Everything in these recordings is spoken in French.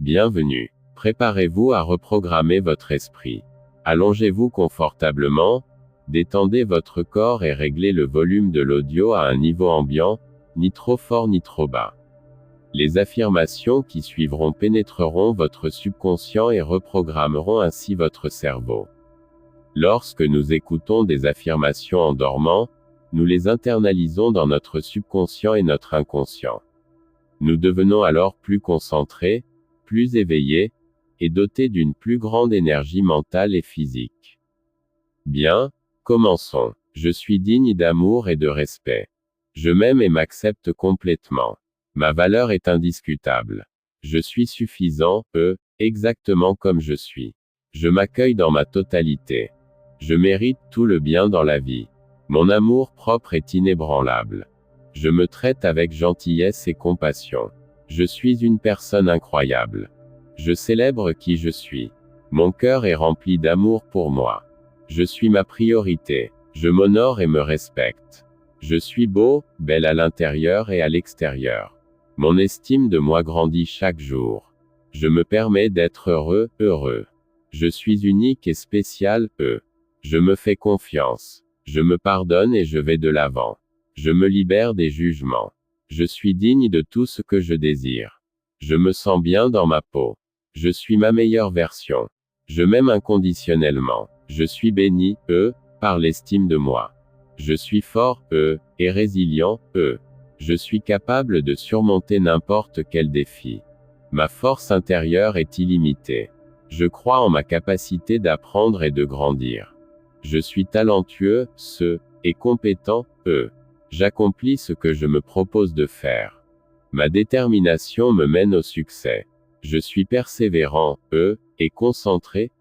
Bienvenue. Préparez-vous à reprogrammer votre esprit. Allongez-vous confortablement, détendez votre corps et réglez le volume de l'audio à un niveau ambiant, ni trop fort ni trop bas. Les affirmations qui suivront pénétreront votre subconscient et reprogrammeront ainsi votre cerveau. Lorsque nous écoutons des affirmations en dormant, nous les internalisons dans notre subconscient et notre inconscient. Nous devenons alors plus concentrés, plus éveillés, et dotés d'une plus grande énergie mentale et physique. Bien, commençons. Je suis digne d'amour et de respect. Je m'aime et m'accepte complètement. Ma valeur est indiscutable. Je suis suffisant, exactement comme je suis. Je m'accueille dans ma totalité. Je mérite tout le bien dans la vie. Mon amour propre est inébranlable. Je me traite avec gentillesse et compassion. Je suis une personne incroyable. Je célèbre qui je suis. Mon cœur est rempli d'amour pour moi. Je suis ma priorité. Je m'honore et me respecte. Je suis beau, belle à l'intérieur et à l'extérieur. Mon estime de moi grandit chaque jour. Je me permets d'être heureux. Je suis unique et spécial, Je me fais confiance. Je me pardonne et je vais de l'avant. Je me libère des jugements. Je suis digne de tout ce que je désire. Je me sens bien dans ma peau. Je suis ma meilleure version. Je m'aime inconditionnellement. Je suis béni, par l'estime de moi. Je suis fort, et résilient, Je suis capable de surmonter n'importe quel défi. Ma force intérieure est illimitée. Je crois en ma capacité d'apprendre et de grandir. Je suis talentueux, et compétent, J'accomplis ce que je me propose de faire. Ma détermination me mène au succès. Je suis persévérant, et concentré,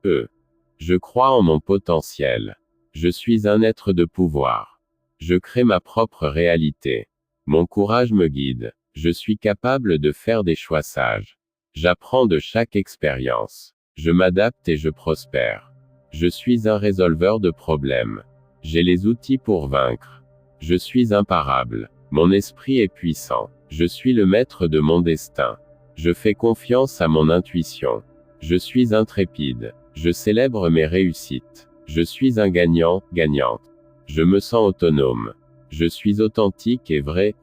Je crois en mon potentiel. Je suis un être de pouvoir. Je crée ma propre réalité. Mon courage me guide. Je suis capable de faire des choix sages. J'apprends de chaque expérience. Je m'adapte et je prospère. Je suis un résolveur de problèmes. J'ai les outils pour vaincre. Je suis imparable. Mon esprit est puissant. Je suis le maître de mon destin. Je fais confiance à mon intuition. Je suis intrépide. Je célèbre mes réussites. Je suis un gagnant, gagnante. Je me sens autonome. Je suis authentique et vrai,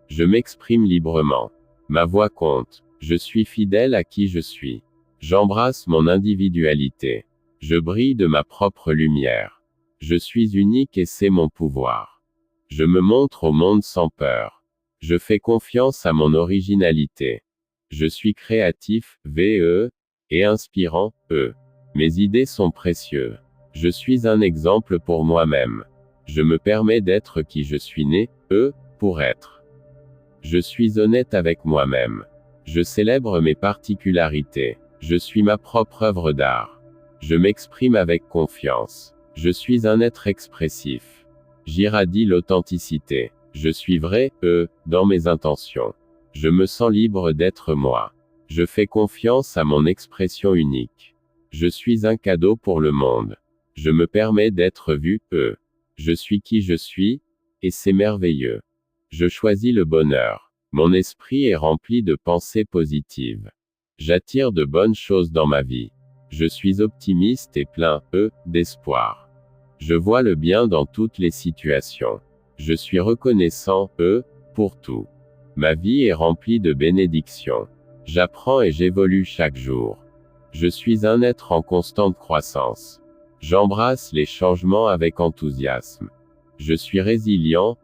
Je m'exprime librement. Ma voix compte. Je suis fidèle à qui je suis. J'embrasse mon individualité. Je brille de ma propre lumière. Je suis unique et c'est mon pouvoir. Je me montre au monde sans peur. Je fais confiance à mon originalité. Je suis créatif, et inspirant, Mes idées sont précieuses. Je suis un exemple pour moi-même. Je me permets d'être qui je suis né, pour être. Je suis honnête avec moi-même. Je célèbre mes particularités. Je suis ma propre œuvre d'art. Je m'exprime avec confiance. Je suis un être expressif. J'irradie l'authenticité. Je suis vrai, dans mes intentions. Je me sens libre d'être moi. Je fais confiance à mon expression unique. Je suis un cadeau pour le monde. Je me permets d'être vu, Je suis qui je suis, et c'est merveilleux. Je choisis le bonheur. Mon esprit est rempli de pensées positives. J'attire de bonnes choses dans ma vie. Je suis optimiste et plein, d'espoir. Je vois le bien dans toutes les situations. Je suis reconnaissant, pour tout. Ma vie est remplie de bénédictions. J'apprends et j'évolue chaque jour. Je suis un être en constante croissance. J'embrasse les changements avec enthousiasme. Je suis résilient,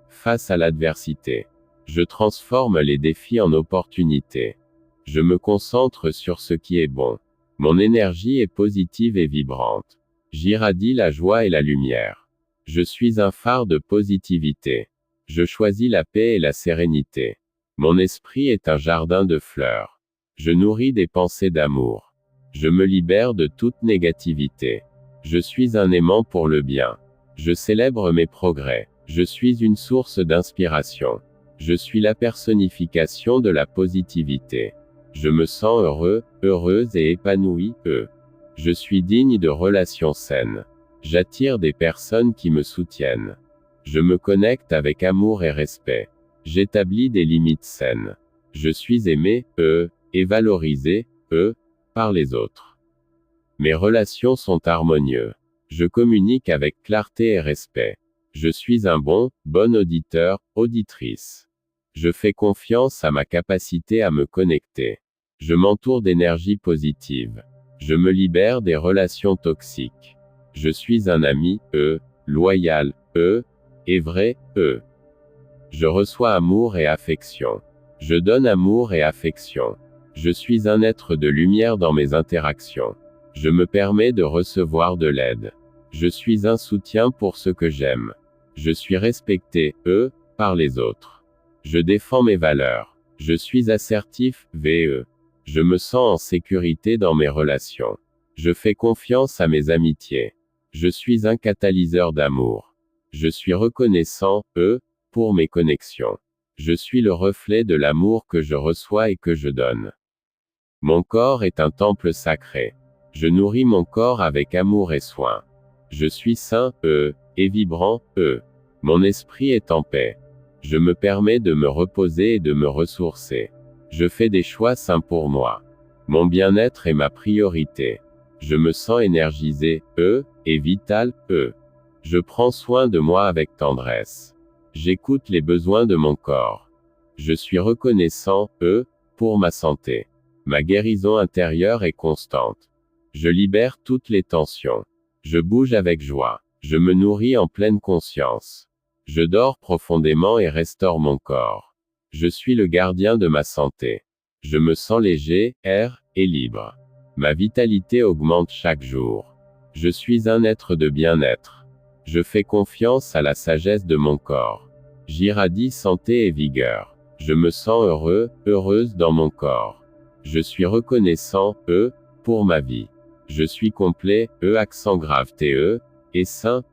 face à l'adversité. Je transforme les défis en opportunités. Je me concentre sur ce qui est bon. Mon énergie est positive et vibrante. J'irradie la joie et la lumière. Je suis un phare de positivité. Je choisis la paix et la sérénité. Mon esprit est un jardin de fleurs. Je nourris des pensées d'amour. Je me libère de toute négativité. Je suis un aimant pour le bien. Je célèbre mes progrès. Je suis une source d'inspiration. Je suis la personnification de la positivité. Je me sens heureux, heureuse et épanouie, Je suis digne de relations saines. J'attire des personnes qui me soutiennent. Je me connecte avec amour et respect. J'établis des limites saines. Je suis aimé, et valorisé, par les autres. Mes relations sont harmonieuses. Je communique avec clarté et respect. Je suis un bon auditeur, auditrice. Je fais confiance à ma capacité à me connecter. Je m'entoure d'énergie positive. Je me libère des relations toxiques. Je suis un ami, loyal, et vrai, Je reçois amour et affection. Je donne amour et affection. Je suis un être de lumière dans mes interactions. Je me permets de recevoir de l'aide. Je suis un soutien pour ceux que j'aime. Je suis respecté, par les autres. Je défends mes valeurs. Je suis assertif, VE. Je me sens en sécurité dans mes relations. Je fais confiance à mes amitiés. Je suis un catalyseur d'amour. Je suis reconnaissant, pour mes connexions. Je suis le reflet de l'amour que je reçois et que je donne. Mon corps est un temple sacré. Je nourris mon corps avec amour et soin. Je suis sain, et vibrant, Mon esprit est en paix. Je me permets de me reposer et de me ressourcer. Je fais des choix sains pour moi. Mon bien-être est ma priorité. Je me sens énergisé, et vital, Je prends soin de moi avec tendresse. J'écoute les besoins de mon corps. Je suis reconnaissant, pour ma santé. Ma guérison intérieure est constante. Je libère toutes les tensions. Je bouge avec joie. Je me nourris en pleine conscience. Je dors profondément et restaure mon corps. Je suis le gardien de ma santé. Je me sens léger, et libre. Ma vitalité augmente chaque jour. Je suis un être de bien-être. Je fais confiance à la sagesse de mon corps. J'irradie santé et vigueur. Je me sens heureux, heureuse dans mon corps. Je suis reconnaissant, pour ma vie. Je suis complet, accent grave TE, et sain,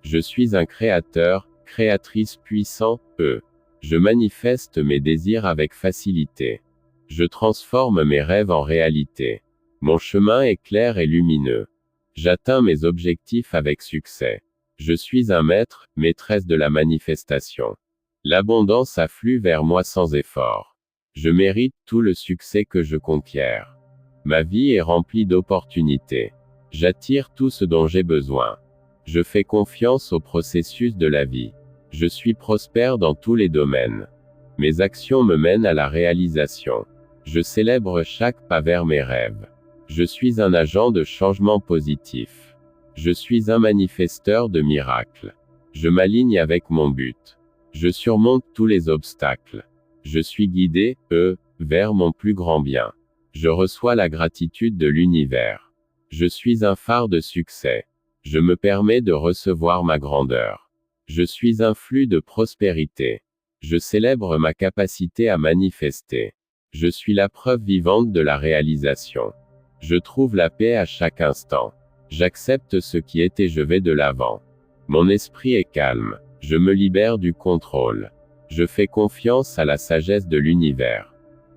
Je suis un créateur, créatrice puissant, Je manifeste mes désirs avec facilité. Je transforme mes rêves en réalité. Mon chemin est clair et lumineux. J'atteins mes objectifs avec succès. Je suis un maître, maîtresse de la manifestation. L'abondance afflue vers moi sans effort. Je mérite tout le succès que je conquiers. Ma vie est remplie d'opportunités. J'attire tout ce dont j'ai besoin. Je fais confiance au processus de la vie. Je suis prospère dans tous les domaines. Mes actions me mènent à la réalisation. Je célèbre chaque pas vers mes rêves. Je suis un agent de changement positif. Je suis un manifesteur de miracles. Je m'aligne avec mon but. Je surmonte tous les obstacles. Je suis guidé, vers mon plus grand bien. Je reçois la gratitude de l'univers. Je suis un phare de succès. Je me permets de recevoir ma grandeur. Je suis un flux de prospérité. Je célèbre ma capacité à manifester. Je suis la preuve vivante de la réalisation. Je trouve la paix à chaque instant. J'accepte ce qui est et je vais de l'avant. Mon esprit est calme. Je me libère du contrôle. Je fais confiance à la sagesse de l'univers.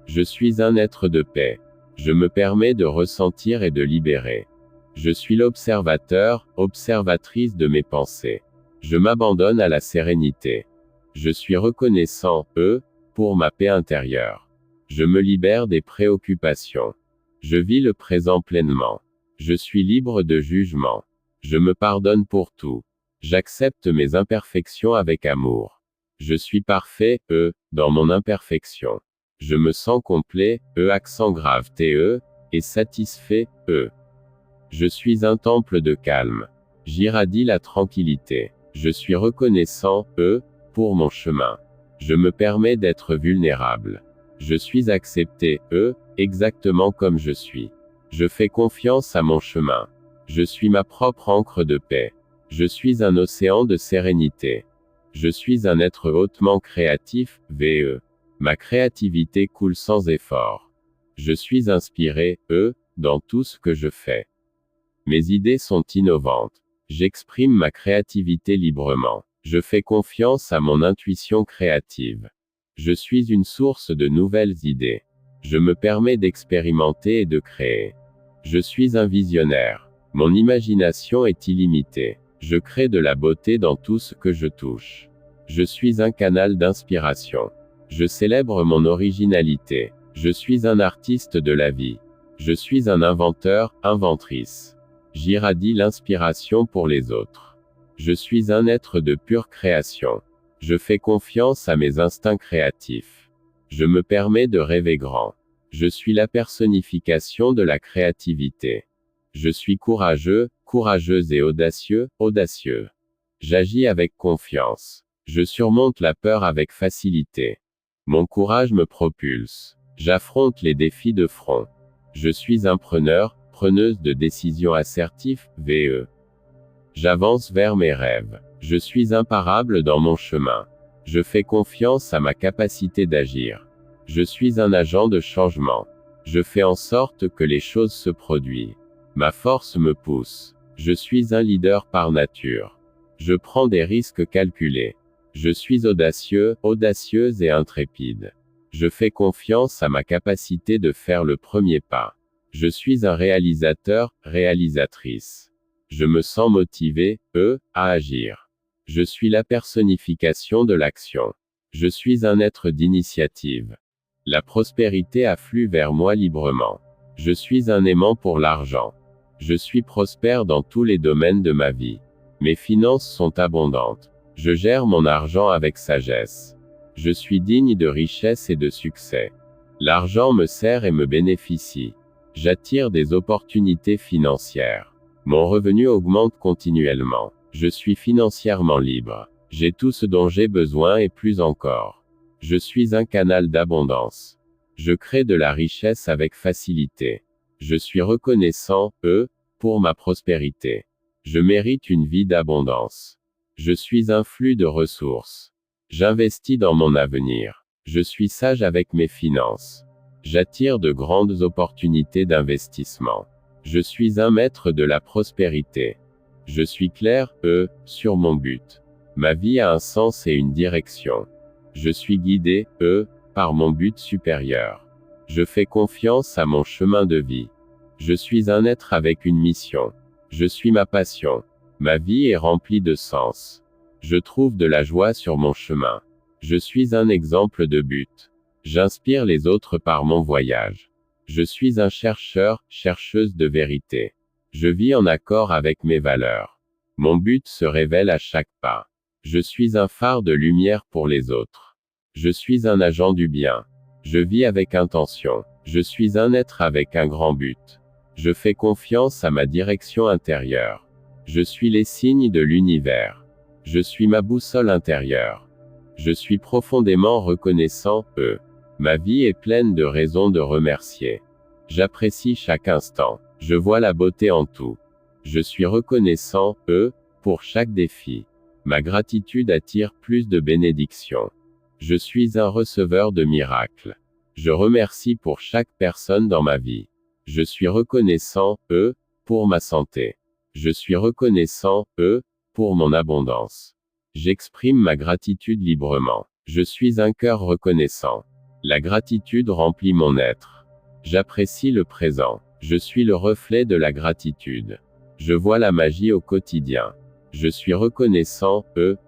Je suis un être de paix. Je me permets de ressentir et de libérer. Je suis l'observateur, observatrice de mes pensées. Je m'abandonne à la sérénité. Je suis reconnaissant, pour ma paix intérieure. Je me libère des préoccupations. Je vis le présent pleinement. Je suis libre de jugement. Je me pardonne pour tout. J'accepte mes imperfections avec amour. Je suis parfait, dans mon imperfection. Je me sens complet, accent grave TE, et satisfait, Je suis un temple de calme. J'irradie la tranquillité. Je suis reconnaissant, pour mon chemin. Je me permets d'être vulnérable. Je suis accepté, exactement comme je suis. Je fais confiance à mon chemin. Je suis ma propre encre de paix. Je suis un océan de sérénité. Je suis un être hautement créatif, VE. Ma créativité coule sans effort. Je suis inspiré, dans tout ce que je fais. Mes idées sont innovantes. J'exprime ma créativité librement. Je fais confiance à mon intuition créative. Je suis une source de nouvelles idées. Je me permets d'expérimenter et de créer. Je suis un visionnaire. Mon imagination est illimitée. Je crée de la beauté dans tout ce que je touche. Je suis un canal d'inspiration. Je célèbre mon originalité. Je suis un artiste de la vie. Je suis un inventeur, inventrice. J'irradie l'inspiration pour les autres. Je suis un être de pure création. Je fais confiance à mes instincts créatifs. Je me permets de rêver grand. Je suis la personnification de la créativité. Je suis courageux, courageuse et audacieux, audacieux. J'agis avec confiance. Je surmonte la peur avec facilité. Mon courage me propulse. J'affronte les défis de front. Je suis un preneur, preneuse de décisions assertif, VE. J'avance vers mes rêves. Je suis imparable dans mon chemin. Je fais confiance à ma capacité d'agir. Je suis un agent de changement. Je fais en sorte que les choses se produisent. Ma force me pousse. Je suis un leader par nature. Je prends des risques calculés. Je suis audacieux, audacieuse et intrépide. Je fais confiance à ma capacité de faire le premier pas. Je suis un réalisateur, réalisatrice. Je me sens motivé, à agir. Je suis la personnification de l'action. Je suis un être d'initiative. La prospérité afflue vers moi librement. Je suis un aimant pour l'argent. Je suis prospère dans tous les domaines de ma vie. Mes finances sont abondantes. Je gère mon argent avec sagesse. Je suis digne de richesse et de succès. L'argent me sert et me bénéficie. J'attire des opportunités financières. Mon revenu augmente continuellement. Je suis financièrement libre. J'ai tout ce dont j'ai besoin et plus encore. Je suis un canal d'abondance. Je crée de la richesse avec facilité. Je suis reconnaissant, pour ma prospérité. Je mérite une vie d'abondance. Je suis un flux de ressources. J'investis dans mon avenir. Je suis sage avec mes finances. J'attire de grandes opportunités d'investissement. Je suis un maître de la prospérité. Je suis clair, sur mon but. Ma vie a un sens et une direction. Je suis guidé, par mon but supérieur. Je fais confiance à mon chemin de vie. Je suis un être avec une mission. Je suis ma passion. Ma vie est remplie de sens. Je trouve de la joie sur mon chemin. Je suis un exemple de but. J'inspire les autres par mon voyage. Je suis un chercheur, chercheuse de vérité. Je vis en accord avec mes valeurs. Mon but se révèle à chaque pas. Je suis un phare de lumière pour les autres. Je suis un agent du bien. Je vis avec intention. Je suis un être avec un grand but. Je fais confiance à ma direction intérieure. Je suis les signes de l'univers. Je suis ma boussole intérieure. Je suis profondément reconnaissant, Ma vie est pleine de raisons de remercier. J'apprécie chaque instant. Je vois la beauté en tout. Je suis reconnaissant, pour chaque défi. Ma gratitude attire plus de bénédictions. Je suis un receveur de miracles. Je remercie pour chaque personne dans ma vie. Je suis reconnaissant, pour ma santé. Je suis reconnaissant, pour mon abondance. J'exprime ma gratitude librement. Je suis un cœur reconnaissant. La gratitude remplit mon être. J'apprécie le présent. Je suis le reflet de la gratitude. Je vois la magie au quotidien. Je suis reconnaissant,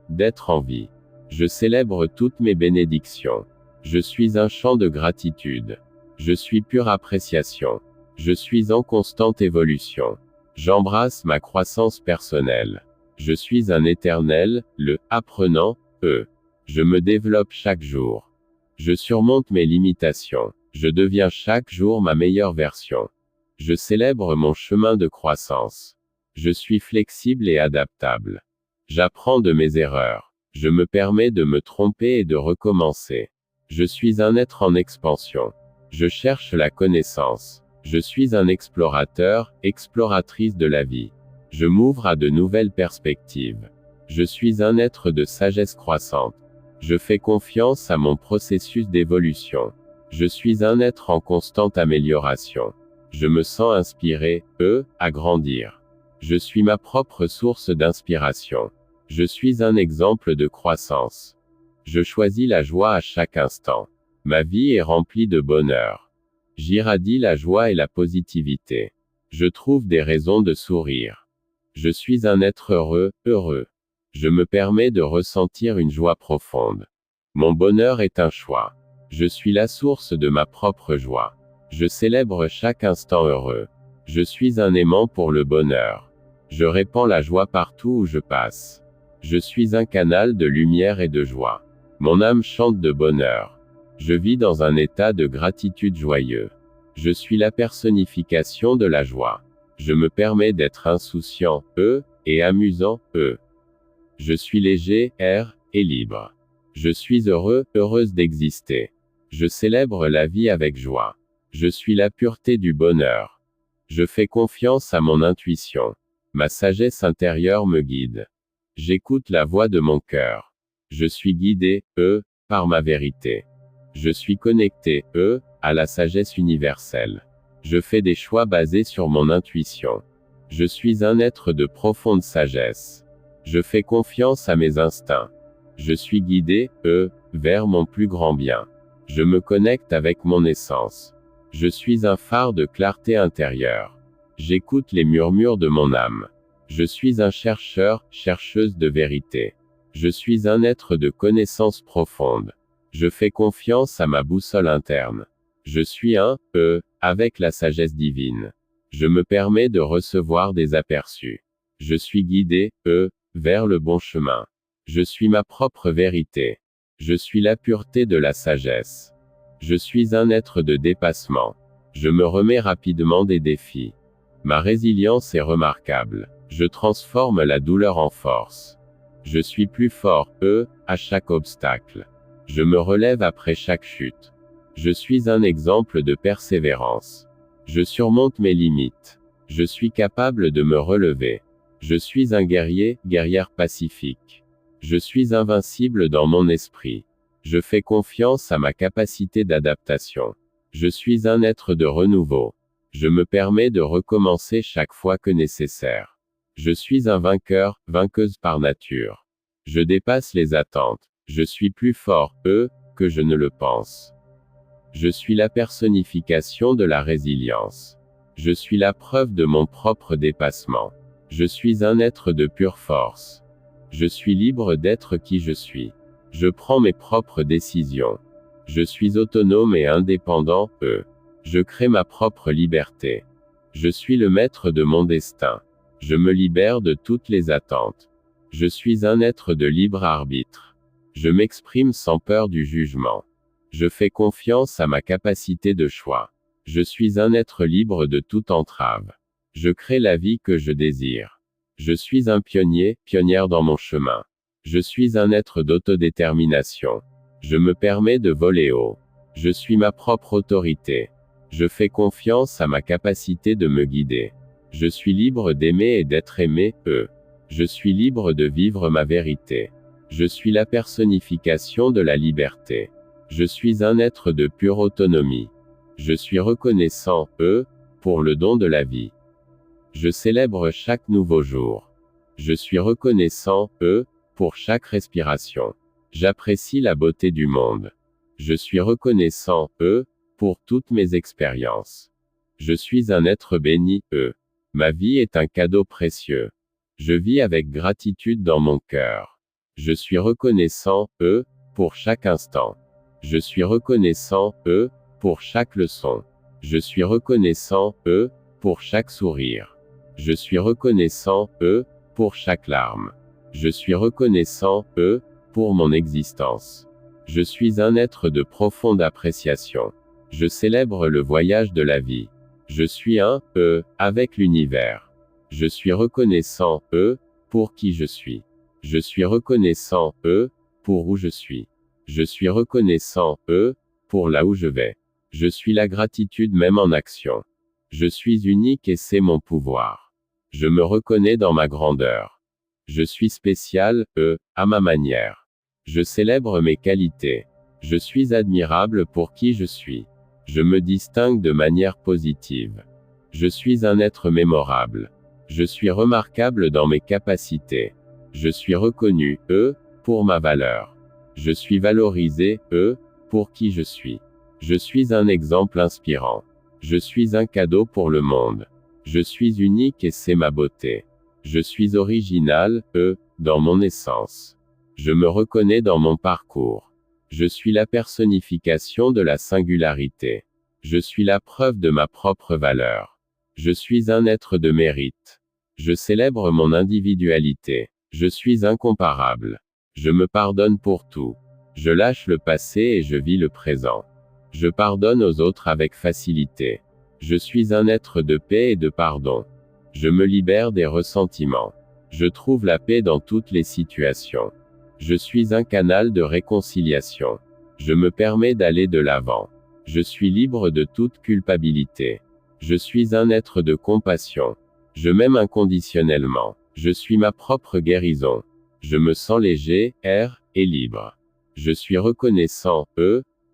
d'être en vie. Je célèbre toutes mes bénédictions. Je suis un chant de gratitude. Je suis pure appréciation. Je suis en constante évolution. J'embrasse ma croissance personnelle. Je suis un éternel, apprenant, Je me développe chaque jour. Je surmonte mes limitations. Je deviens chaque jour ma meilleure version. Je célèbre mon chemin de croissance. Je suis flexible et adaptable. J'apprends de mes erreurs. Je me permets de me tromper et de recommencer. Je suis un être en expansion. Je cherche la connaissance. Je suis un explorateur, exploratrice de la vie. Je m'ouvre à de nouvelles perspectives. Je suis un être de sagesse croissante. Je fais confiance à mon processus d'évolution. Je suis un être en constante amélioration. Je me sens inspiré, à grandir. Je suis ma propre source d'inspiration. Je suis un exemple de croissance. Je choisis la joie à chaque instant. Ma vie est remplie de bonheur. J'irradie la joie et la positivité. Je trouve des raisons de sourire. Je suis un être heureux, heureux. Je me permets de ressentir une joie profonde. Mon bonheur est un choix. Je suis la source de ma propre joie. Je célèbre chaque instant heureux. Je suis un aimant pour le bonheur. Je répands la joie partout où je passe. Je suis un canal de lumière et de joie. Mon âme chante de bonheur. Je vis dans un état de gratitude joyeux. Je suis la personnification de la joie. Je me permets d'être insouciant, et amusant, Je suis léger, et libre. Je suis heureux, heureuse d'exister. Je célèbre la vie avec joie. Je suis la pureté du bonheur. Je fais confiance à mon intuition. Ma sagesse intérieure me guide. J'écoute la voix de mon cœur. Je suis guidé, par ma vérité. Je suis connecté, à la sagesse universelle. Je fais des choix basés sur mon intuition. Je suis un être de profonde sagesse. Je fais confiance à mes instincts. Je suis guidé, vers mon plus grand bien. Je me connecte avec mon essence. Je suis un phare de clarté intérieure. J'écoute les murmures de mon âme. Je suis un chercheur, chercheuse de vérité. Je suis un être de connaissance profonde. Je fais confiance à ma boussole interne. Je suis un, avec la sagesse divine. Je me permets de recevoir des aperçus. Je suis guidé, vers le bon chemin. Je suis ma propre vérité. Je suis la pureté de la sagesse. Je suis un être de dépassement. Je me remets rapidement des défis. Ma résilience est remarquable. Je transforme la douleur en force. Je suis plus fort, à chaque obstacle. Je me relève après chaque chute. Je suis un exemple de persévérance. Je surmonte mes limites. Je suis capable de me relever. Je suis un guerrier, guerrière pacifique. Je suis invincible dans mon esprit. Je fais confiance à ma capacité d'adaptation. Je suis un être de renouveau. Je me permets de recommencer chaque fois que nécessaire. Je suis un vainqueur, vainqueuse par nature. Je dépasse les attentes. Je suis plus fort, que je ne le pense. Je suis la personnification de la résilience. Je suis la preuve de mon propre dépassement. Je suis un être de pure force. Je suis libre d'être qui je suis. Je prends mes propres décisions. Je suis autonome et indépendant, Je crée ma propre liberté. Je suis le maître de mon destin. Je me libère de toutes les attentes. Je suis un être de libre arbitre. Je m'exprime sans peur du jugement. Je fais confiance à ma capacité de choix. Je suis un être libre de toute entrave. Je crée la vie que je désire. Je suis un pionnier, pionnière dans mon chemin. Je suis un être d'autodétermination. Je me permets de voler haut. Je suis ma propre autorité. Je fais confiance à ma capacité de me guider. Je suis libre d'aimer et d'être aimé, Je suis libre de vivre ma vérité. Je suis la personnification de la liberté. Je suis un être de pure autonomie. Je suis reconnaissant, pour le don de la vie. Je célèbre chaque nouveau jour. Je suis reconnaissant, pour chaque respiration. J'apprécie la beauté du monde. Je suis reconnaissant, pour toutes mes expériences. Je suis un être béni, Ma vie est un cadeau précieux. Je vis avec gratitude dans mon cœur. Je suis reconnaissant, pour chaque instant. Je suis reconnaissant, pour chaque leçon. Je suis reconnaissant, pour chaque sourire. Je suis reconnaissant, pour chaque larme. Je suis reconnaissant, pour mon existence. Je suis un être de profonde appréciation. Je célèbre le voyage de la vie. Je suis un, avec l'univers. Je suis reconnaissant, pour qui je suis. Je suis reconnaissant, pour où je suis. Je suis reconnaissant, pour là où je vais. Je suis la gratitude même en action. Je suis unique et c'est mon pouvoir. Je me reconnais dans ma grandeur. Je suis spécial, à ma manière. Je célèbre mes qualités. Je suis admirable pour qui je suis. Je me distingue de manière positive. Je suis un être mémorable. Je suis remarquable dans mes capacités. Je suis reconnu, pour ma valeur. Je suis valorisé, pour qui je suis. Je suis un exemple inspirant. Je suis un cadeau pour le monde. Je suis unique et c'est ma beauté. Je suis original, dans mon essence. Je me reconnais dans mon parcours. Je suis la personnification de la singularité. Je suis la preuve de ma propre valeur. Je suis un être de mérite. Je célèbre mon individualité. Je suis incomparable. Je me pardonne pour tout. Je lâche le passé et je vis le présent. Je pardonne aux autres avec facilité. Je suis un être de paix et de pardon. Je me libère des ressentiments. Je trouve la paix dans toutes les situations. Je suis un canal de réconciliation. Je me permets d'aller de l'avant. Je suis libre de toute culpabilité. Je suis un être de compassion. Je m'aime inconditionnellement. Je suis ma propre guérison. Je me sens léger, et libre. Je suis reconnaissant,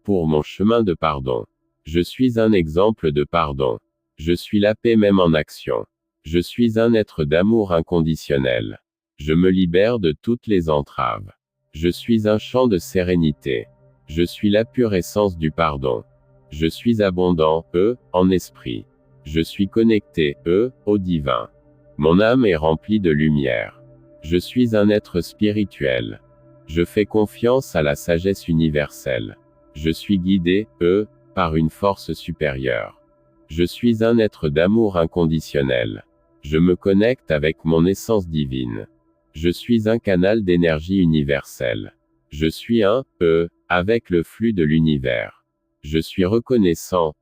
pour mon chemin de pardon. Je suis un exemple de pardon. Je suis la paix même en action. Je suis un être d'amour inconditionnel. Je me libère de toutes les entraves. Je suis un champ de sérénité. Je suis la pure essence du pardon. Je suis abondant, en esprit. Je suis connecté, au divin. Mon âme est remplie de lumière. Je suis un être spirituel. Je fais confiance à la sagesse universelle. Je suis guidé, par une force supérieure. Je suis un être d'amour inconditionnel. Je me connecte avec mon essence divine. Je suis un canal d'énergie universelle. Je suis un, avec le flux de l'univers. Je suis reconnaissant,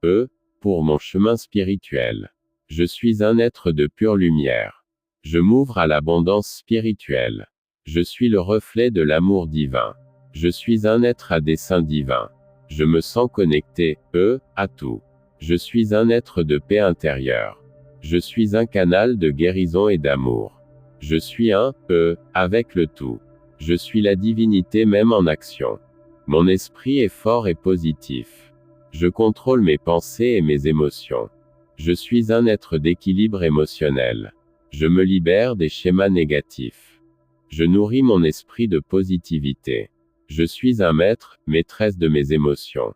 pour mon chemin spirituel. Je suis un être de pure lumière. Je m'ouvre à l'abondance spirituelle. Je suis le reflet de l'amour divin. Je suis un être à dessein divin. Je me sens connecté, à tout. Je suis un être de paix intérieure. Je suis un canal de guérison et d'amour. Je suis un, avec le tout. Je suis la divinité même en action. Mon esprit est fort et positif. Je contrôle mes pensées et mes émotions. Je suis un être d'équilibre émotionnel. Je me libère des schémas négatifs. Je nourris mon esprit de positivité. Je suis un maître, maîtresse de mes émotions.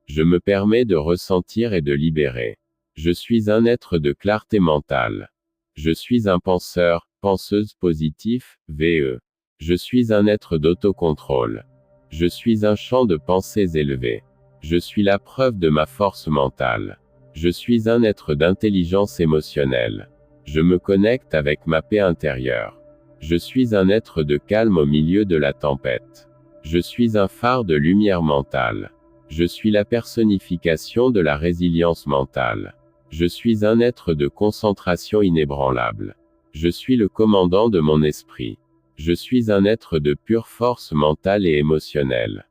Je me permets de ressentir et de libérer. Je suis un être de clarté mentale. Je suis un penseur, penseuse positif, VE. Je suis un être d'autocontrôle. Je suis un champ de pensées élevées. Je suis la preuve de ma force mentale. Je suis un être d'intelligence émotionnelle. Je me connecte avec ma paix intérieure. Je suis un être de calme au milieu de la tempête. Je suis un phare de lumière mentale. Je suis la personnification de la résilience mentale. Je suis un être de concentration inébranlable. Je suis le commandant de mon esprit. Je suis un être de pure force mentale et émotionnelle.